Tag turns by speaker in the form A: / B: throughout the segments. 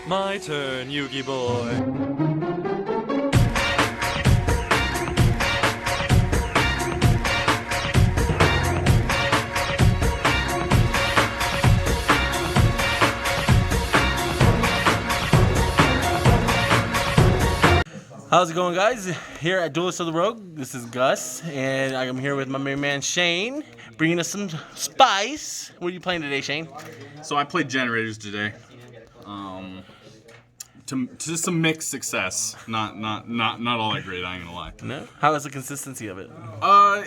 A: My turn, Yugi boy.
B: How's it going, guys? Here at Duelist of the Rogue, this is Gus, and I'm here with my main man Shane, bringing us some spice. What are you playing today, Shane?
C: So I played Generators today. To some mixed success. Not all that great. I ain't gonna lie.
B: No. How is the consistency of it?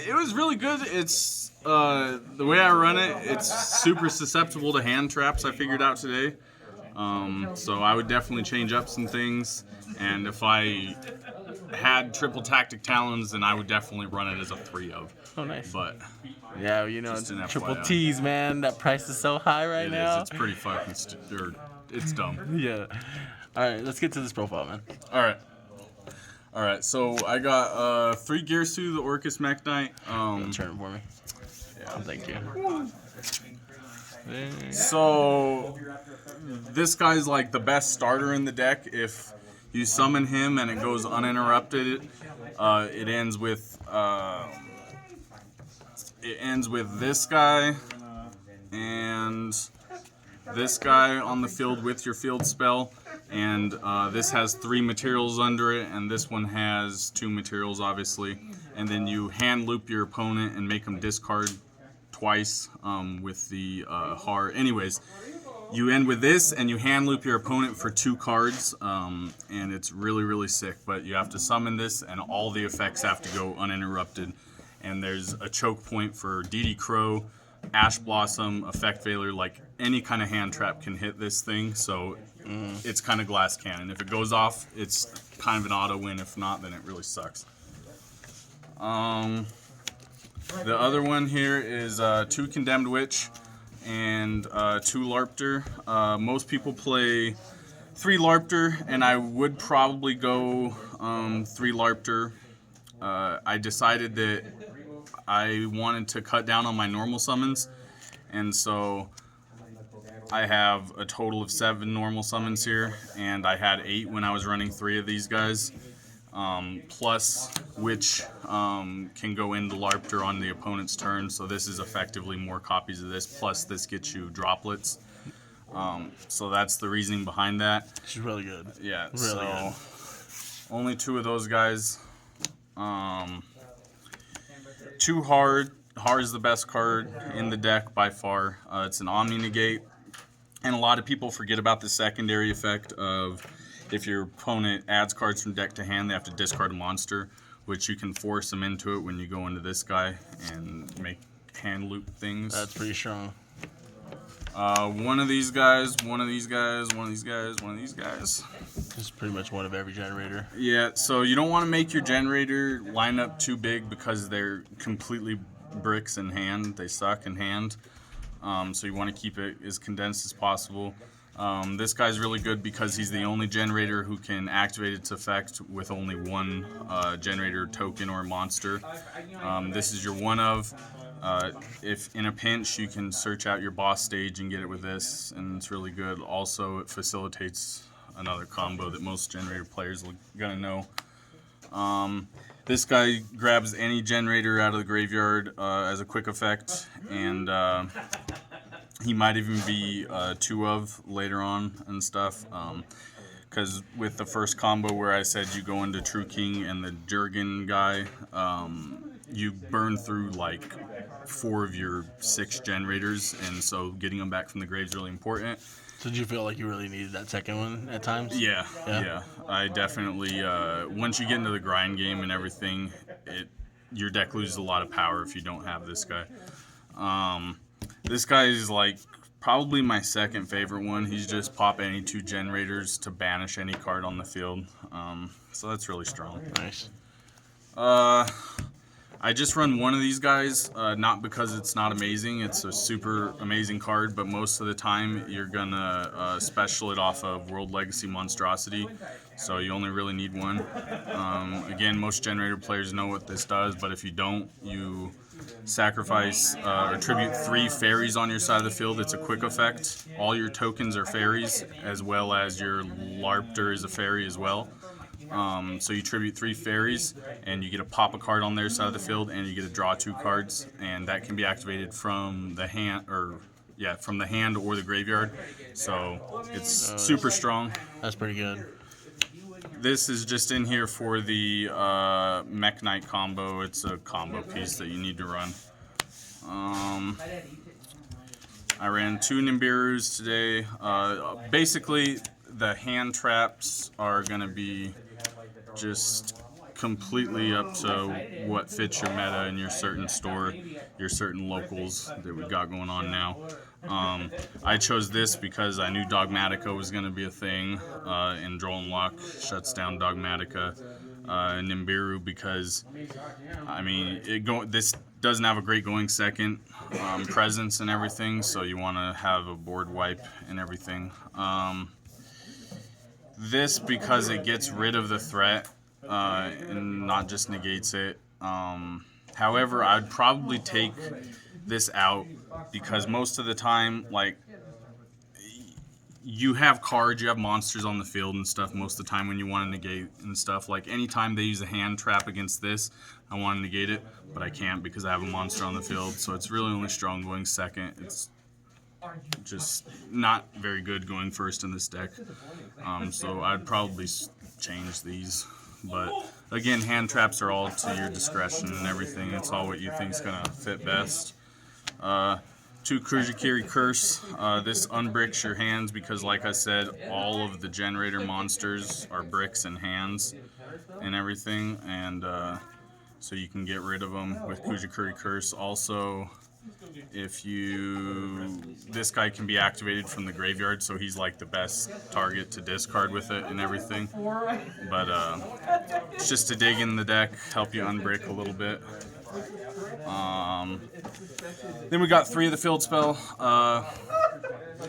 C: It was really good. It's the way I run it. It's super susceptible to hand traps. I figured out today. So I would definitely change up some things. And if I had triple tactic talons, then I would definitely run it as a 3 of.
B: Oh, nice.
C: But
B: yeah, you know, triple T's, man. That price is so high right now.
C: It is. It's pretty fucking it's dumb.
B: Yeah. All right, let's get to this profile, man.
C: All right. So I got 3 gears through the Orcus Mech Knight.
B: Turn it for me. Yeah, thank you.
C: So this guy's like the best starter in the deck. If you summon him and it goes uninterrupted, it ends with this guy and this guy on the field with your field spell, and this has 3 materials under it, and this one has 2 materials, obviously. And then you hand loop your opponent and make them discard twice with the Har. Anyways, you end with this, and you hand loop your opponent for 2 cards, and it's really, really sick. But you have to summon this, and all the effects have to go uninterrupted. And there's a choke point for DD Crow, Ash Blossom, Effect Veiler, like any kind of hand trap can hit this thing. So it's kind of glass cannon. If it goes off, it's kind of an auto win. If not, then it really sucks. The other one here is 2 Condemned Witch and 2 Larpter. Most people play 3 Larpter, and I would probably go 3 Larpter. I decided that I wanted to cut down on my normal summons, and so I have a total of 7 normal summons here, and I had 8 when I was running 3 of these guys. Plus, which can go into Larpter on the opponent's turn, so this is effectively more copies of this, plus this gets you droplets. So that's the reasoning behind that.
B: She's really good.
C: Yeah,
B: really good.
C: Only 2 of those guys. 2 Hard. Hard is the best card in the deck by far. It's an Omni Negate, and a lot of people forget about the secondary effect of if your opponent adds cards from deck to hand, they have to discard a monster, which you can force them into it when you go into this guy and make hand loop things.
B: That's pretty strong.
C: One of these guys, one of these guys, one of these guys, one of these guys.
B: This is pretty much one of every generator.
C: Yeah, so you don't want to make your generator line up too big because they're completely bricks in hand. They suck in hand. So you want to keep it as condensed as possible. This guy's really good because he's the only generator who can activate its effect with only 1 generator token or monster. This is your 1 of. If in a pinch, you can search out your boss stage and get it with this, and it's really good. Also, it facilitates another combo that most generator players are gonna know. This guy grabs any generator out of the graveyard as a quick effect, and he might even be 2 of later on and stuff. Because with the first combo where I said you go into True King and the Jurgen guy, you burn through like 4 of your 6 generators, and so getting them back from the grave is really important.
B: So did you feel like you really needed that second one at times?
C: Yeah. I definitely, once you get into the grind game and everything, your deck loses a lot of power if you don't have this guy. This guy is like probably my second favorite one. He's just pop any 2 generators to banish any card on the field. So that's really strong.
B: Nice.
C: I just run one of these guys, not because it's not amazing. It's a super amazing card, but most of the time you're gonna special it off of World Legacy Monstrosity, so you only really need one. Again, most generator players know what this does, but if you don't, you sacrifice or tribute 3 fairies on your side of the field. It's a quick effect. All your tokens are fairies, as well as your Larpter is a fairy as well. So you tribute 3 fairies, and you get to pop a card on their side of the field, and you get to draw 2 cards, and that can be activated from the hand, from the hand or the graveyard. So it's super strong.
B: That's pretty good.
C: This is just in here for the Mech Knight combo. It's a combo piece that you need to run. I ran 2 Nimbirus today. Basically, the hand traps are going to be just completely up to what fits your meta in your certain store, your certain locals that we got going on now. I chose this because I knew Dogmatica was going to be a thing, and Droll and Lock shuts down Dogmatica. Nibiru because, I mean, this doesn't have a great going second presence and everything, so you want to have a board wipe and everything. This because it gets rid of the threat and not just negates it. However, I'd probably take this out because most of the time, like, you have cards, you have monsters on the field and stuff most of the time when you want to negate and stuff. Like, anytime they use a hand trap against this, I want to negate it, but I can't because I have a monster on the field. So it's really only strong going second. It's just not very good going first in this deck. So I'd probably change these. But again, hand traps are all to your discretion and everything. It's all what you think is going to fit best. 2 Kujikiri Curse. This unbricks your hands because, like I said, all of the Generaider monsters are bricks and hands and everything. And so you can get rid of them with Kujikiri Curse. Also, this guy can be activated from the graveyard, so he's like the best target to discard with it and everything. But it's just to dig in the deck, help you unbrick a little bit. Then we got 3 of the field spell.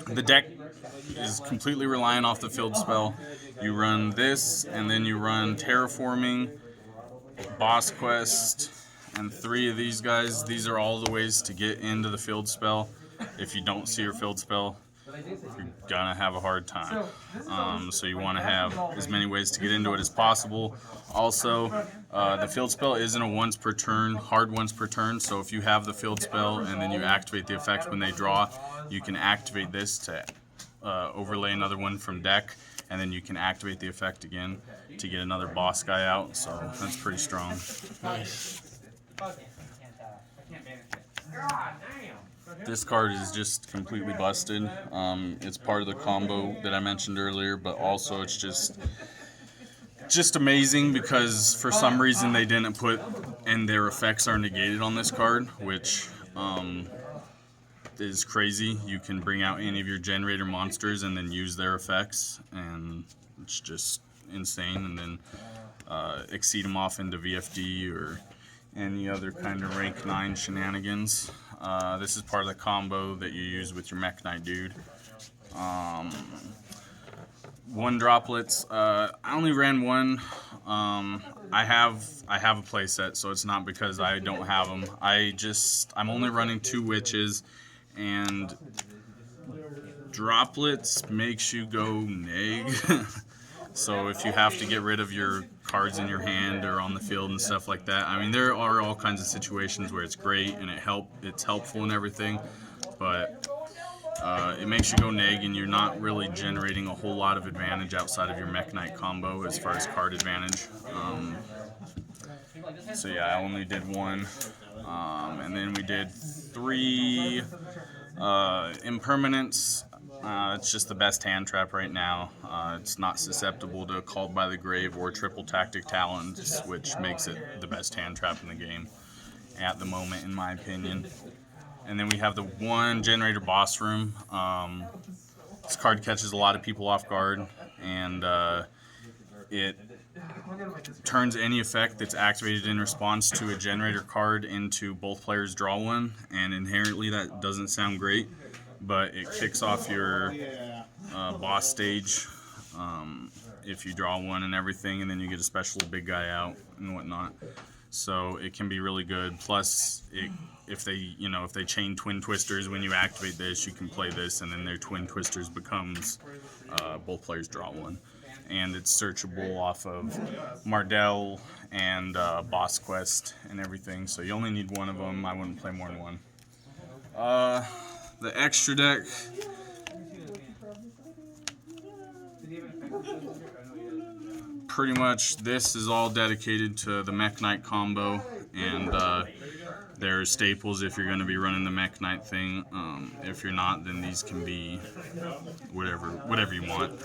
C: The deck is completely relying off the field spell. You run this, and then you run Terraforming, Boss Quest, and 3 of these guys. These are all the ways to get into the field spell. If you don't see your field spell, you're gonna have a hard time. So you want to have as many ways to get into it as possible. Also, the field spell isn't a once per turn, hard once per turn. So if you have the field spell and then you activate the effect when they draw, you can activate this to overlay another one from deck, and then you can activate the effect again to get another boss guy out. So that's pretty strong.
B: Nice.
C: This card is just completely busted. It's part of the combo that I mentioned earlier, but also it's just amazing because for some reason they didn't put and their effects are negated on this card, which is crazy. You can bring out any of your Generaider monsters and then use their effects, and it's just insane. And then exceed them off into VFD or any other kind of rank 9 shenanigans. This is part of the combo that you use with your Mech Knight dude. 1 droplets. I only ran 1. I have a play set, so it's not because I don't have them. I'm only running 2 witches, and droplets makes you go neg. So if you have to get rid of your cards in your hand or on the field and stuff like that, I mean, there are all kinds of situations where it's great and it's helpful and everything, but it makes you go neg, and you're not really generating a whole lot of advantage outside of your Mech Knight combo as far as card advantage. So yeah, I only did 1, and then we did 3 impermanents. It's just the best hand trap right now. It's not susceptible to Called by the Grave or Triple Tactic Talons, which makes it the best hand trap in the game at the moment, in my opinion. And then we have the 1 Generaider Boss Room. This card catches a lot of people off guard, and it turns any effect that's activated in response to a Generaider card into both players draw 1, and inherently that doesn't sound great, but it kicks off your boss stage if you draw 1 and everything, and then you get a special big guy out and whatnot. so it can be really good. Plus, if they chain Twin Twisters when you activate this, you can play this, and then their Twin Twisters becomes both players draw one, and it's searchable off of Mardell and Boss Quest and everything. So you only need one of them. I wouldn't play more than one. The extra deck. Pretty much this is all dedicated to the Mech Knight combo, and they're staples if you're going to be running the Mech Knight thing. If you're not, then these can be whatever you want.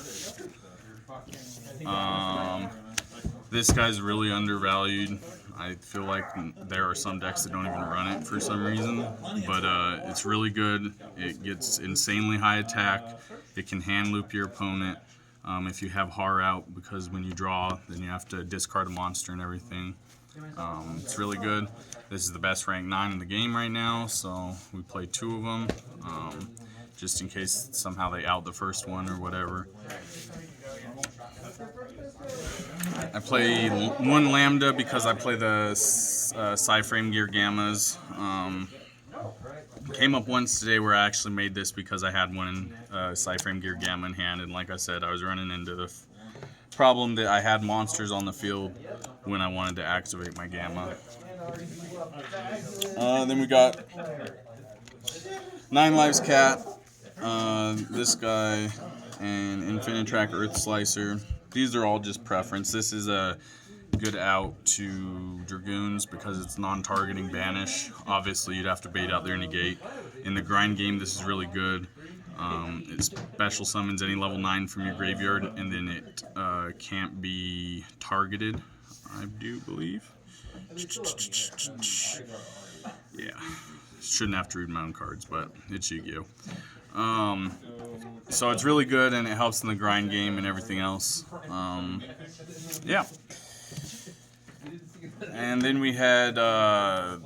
C: This guy's really undervalued. I feel like there are some decks that don't even run it for some reason, but it's really good. It gets insanely high attack. It can hand loop your opponent if you have Har out, because when you draw, then you have to discard a monster and everything. It's really good. This is the best rank 9 in the game right now, so we play 2 of them, just in case somehow they out the first one or whatever. I play 1 Lambda because I play the Psy-Frame Gear Gammas. Came up once today where I actually made this because I had one Psy-Frame Gear Gamma in hand, and like I said, I was running into the problem that I had monsters on the field when I wanted to activate my Gamma. Then we got 9 Lives Cat, this guy, and Infinite Track Earth Slicer. These are all just preference. This is a good out to Dragoons because it's non-targeting banish. Obviously, you'd have to bait out their negate. In the grind game, this is really good. It special summons any level 9 from your graveyard, and then it can't be targeted, I do believe. Yeah, shouldn't have to read my own cards, but it's Yu-Gi-Oh! So it's really good, and it helps in the grind game and everything else. Yeah. And then we had the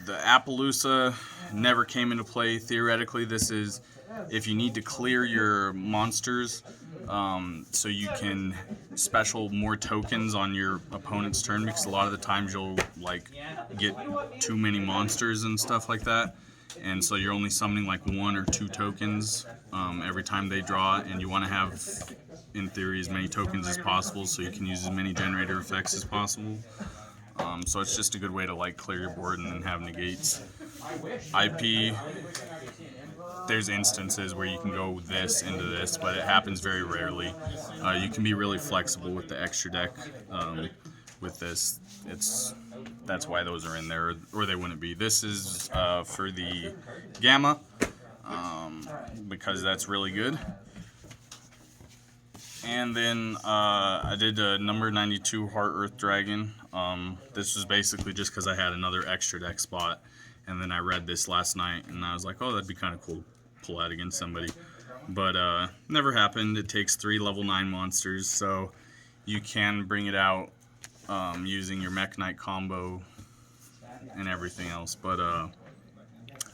C: Appaloosa never came into play. Theoretically, this is if you need to clear your monsters so you can special more tokens on your opponent's turn, because a lot of the times you'll like get too many monsters and stuff like that. And so you're only summoning like 1 or 2 tokens every time they draw, and you want to have, in theory, as many tokens as possible so you can use as many generator effects as possible. So it's just a good way to like clear your board and then have negates. IP, there's instances where you can go this into this, but it happens very rarely. You can be really flexible with the extra deck with this. That's why those are in there, or they wouldn't be. This is for the Gamma, because that's really good. And then I did a number 92 Heart Earth Dragon. This was basically just because I had another extra deck spot, and then I read this last night, and I was like, oh, that'd be kind of cool to pull that against somebody. But never happened. It takes 3 level 9 monsters, so you can bring it out using your Mech Knight combo and everything else. But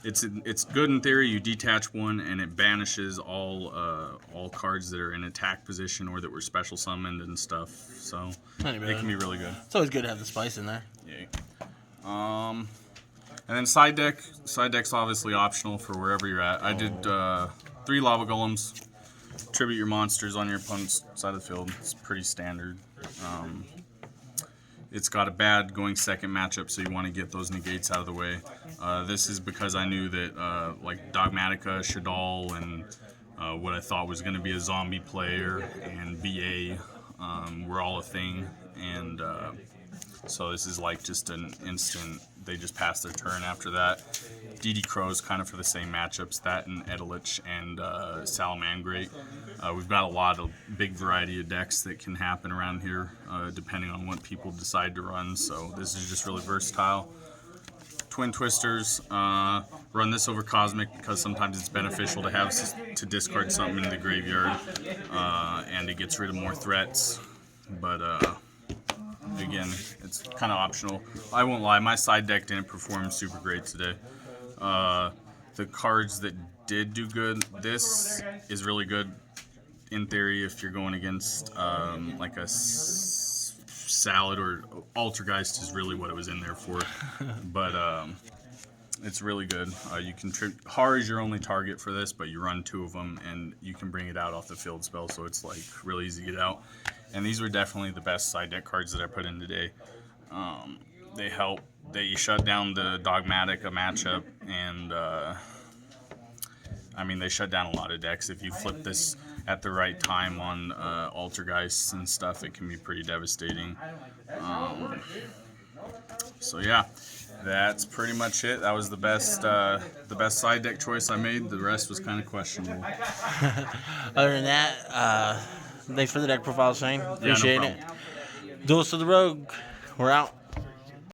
C: it's good in theory. You detach 1, and it banishes all cards that are in attack position or that were special summoned and stuff. So it can be really good.
B: It's always good to have the spice in there.
C: Yeah. And then side deck's obviously optional for wherever you're at. I did 3 Lava Golems. Tribute your monsters on your opponent's side of the field. It's pretty standard. It's got a bad going second matchup, so you want to get those negates out of the way. This is because I knew that like Dogmatica, Shadal, and what I thought was going to be a zombie player and BA were all a thing, and so this is like just an instant. They just pass their turn after that. DD Crow's kind of for the same matchups, that and Edelich and Salamangrate. We've got a lot of big variety of decks that can happen around here, depending on what people decide to run, so this is just really versatile. Twin Twisters, run this over Cosmic because sometimes it's beneficial to have to discard something in the graveyard, and it gets rid of more threats, but again, it's kind of optional. I won't lie, my side deck didn't perform super great today. The cards that did do good, this is really good in theory if you're going against like a salad, or Altergeist is really what it was in there for. But it's really good. You can Har is your only target for this, but you run 2 of them, and you can bring it out off the field spell, so it's like really easy to get out. And these were definitely the best side deck cards that I put in today. They help. They shut down the Dogmatic, a matchup, and I mean, they shut down a lot of decks. If you flip this at the right time on Altergeists and stuff, it can be pretty devastating. So yeah, that's pretty much it. That was the best side deck choice I made. The rest was kind of questionable.
B: Other than that, thanks for the deck profile, Shane. Appreciate
C: no
B: it. Duelist of the Rogue, we're out.